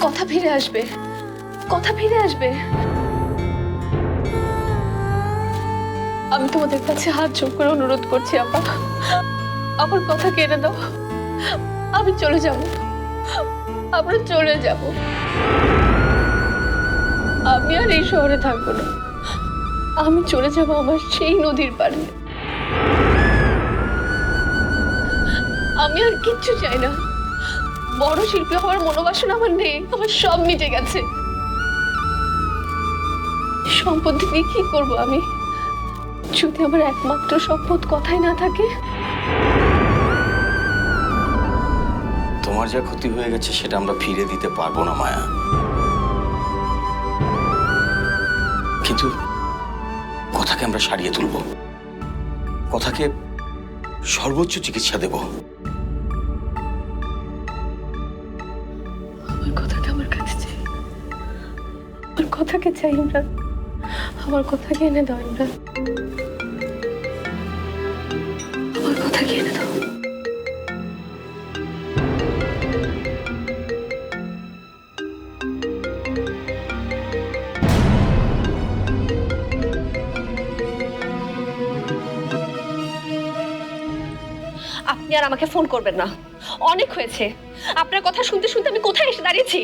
কথা ফিরে আসবে, কথা ফিরে আসবে। আমি তোমাদের কাছে হাত জোড় করে অনুরোধ করছি আপা, আমার কথা কেড়ে দাও। আমি চলে যাব, আমরা চলে যাব। আমি আর এই শহরে থাকবো না, আমি চলে যাব আমার সেই নদীর পাড়ে। আমি আর কিচ্ছু চাই না, বড় শিল্পী হওয়ার মনোবাসনা আমার নেই, আমার সব মিটে গেছে। সম্পত্তি দিয়ে কি করবো আমি, যদি আমার একমাত্র সম্পদ কথাই না থাকে? তোমার যা ক্ষতি হয়ে গেছে সেটা আমরা ফিরে দিতে পারবো না মায়া, কিন্তু কথাকে আমরা সারিয়ে তুলব, কথাকে সর্বোচ্চ চিকিৎসা দেব। আমার কথাকে আমার কাছে চাই, আমার কথাকে চাই ইমরান, আমার কথাকে এনে দাও ইমরান, আমার কথাকে এনে দাও। আপনি আর আমাকে ফোন করবেন না, অনেক হয়েছে। আপনার কথা শুনতে শুনতে আমি কোথায় এসে দাঁড়িয়েছি।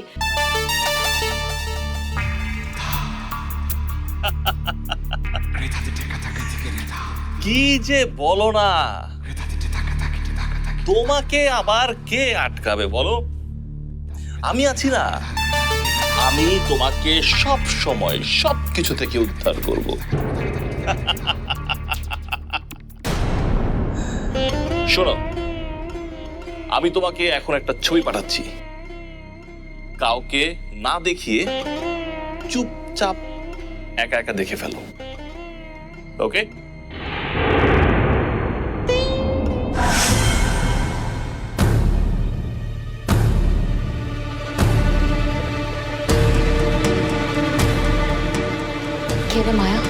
কি যে বলো না, তোমাকে আবার কে আটকাবে বলো? আমি আছি না, আমি তোমাকে সব সময় সবকিছু থেকে উদ্ধার করব। শোনো, আমি তোমাকে এখন একটা ছবি পাঠাচ্ছি, কাউকে না দেখিয়ে চুপচাপ একা একা দেখে ফেলো, ওকে? কে রে মায়া?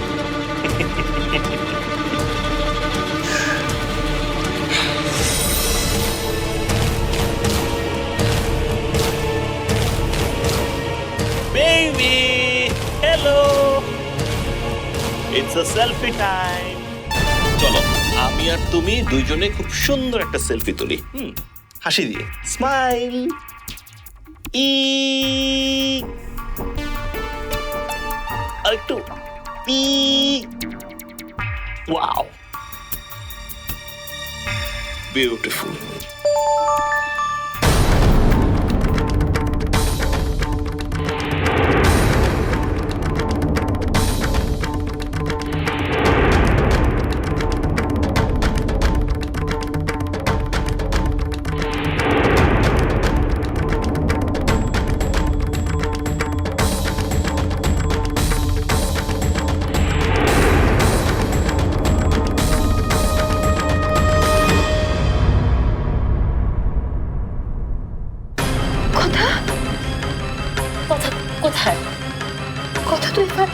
Baby, hello. It's a selfie time. চলো, আমি আর তুমি দুইজনে খুব সুন্দর একটা সেলফি তুলি। হাসি দিয়ে, স্মাইল। আরেকটু। Wow, beautiful. কথা, কথা কোথায়? কথা তো এবার